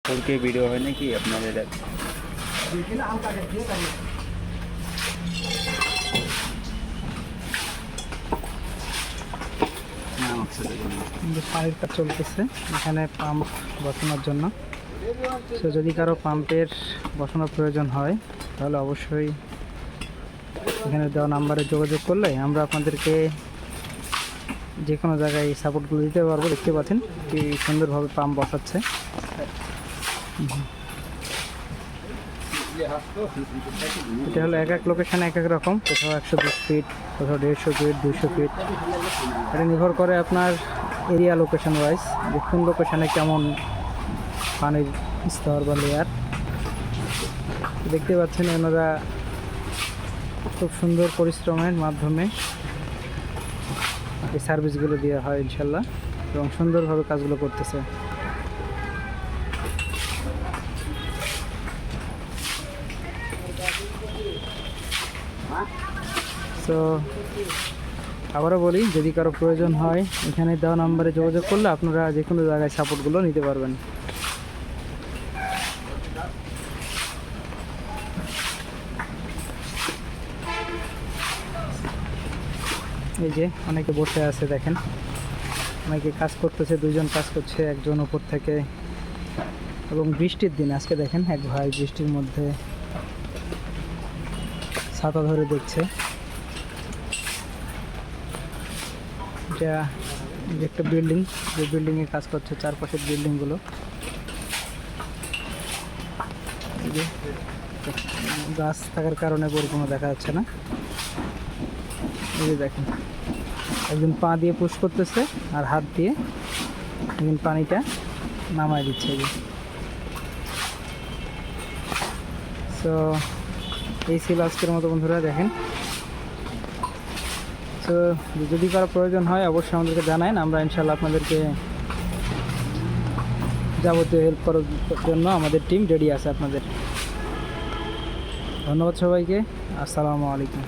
के वीडियो है ना कि अपना ले जाते পানির কাজ চলতেছে এখানে পাম্প বসানোর জন্য। তো যদি কারো পাম্পের বসানোর প্রয়োজন হয় তাহলে অবশ্যই এখানে দেওয়া নাম্বারে যোগাযোগ করলে আমরা আপনাদেরকে যে কোনো জায়গায় সাপোর্টগুলো দিতে পারবো। দেখতে পাচ্ছেন কি সুন্দরভাবে পাম্প বসাচ্ছে। এটা হলো এক এক লোকেশানে এক এক রকম, কোথাও 120 ফিট, কোথাও 150 ফিট, 200 ফিট। এটা নির্ভর করে আপনার এরিয়া লোকেশন ওয়াইজ, যে কোন লোকেশানে কেমন পানির স্তর বা লেয়ার। দেখতে পাচ্ছেন ওনারা খুব সুন্দর পরিশ্রমের মাধ্যমে এই সার্ভিসগুলো দেওয়া হয় ইনশাল্লাহ, এবং সুন্দরভাবে কাজগুলো করতেছে। তো আবারও বলি, যদি কারো প্রয়োজন হয় এখানে দেওয়া নাম্বারে যোগাযোগ করলে আপনারা যে কোনো জায়গায় সাপোর্টগুলো নিতে পারবেন। এই যে অনেকে বসে আছে দেখেন, অনেকে কাজ করতেছে, দুইজন কাজ করছে, একজন উপর থেকে। এবং বৃষ্টির দিন আজকে দেখেন এক ভাই বৃষ্টির মধ্যে ছাতা ধরে দেখছে। এটা একটা বিল্ডিং, যে বিল্ডিংয়ে কাজ করছে, চারপাশের বিল্ডিংগুলো। এই যে গাছ থাকার কারণে কোনো দেখা যাচ্ছে না। এই যে দেখেন একজন পা দিয়ে পুশ করতেছে আর হাত দিয়ে একজন পানিটা নামায় দিচ্ছে। তো এই ছিল আজকের মতো বন্ধুরা, দেখেন। তো যদি কারো প্রয়োজন হয় অবশ্যই আমাদেরকে জানান, আমরা ইনশাল্লাহ আপনাদেরকে যাবতীয় হেল্প করার জন্য আমাদের টিম রেডি আছে আপনাদের। ধন্যবাদ সবাইকে, আসসালামু আলাইকুম।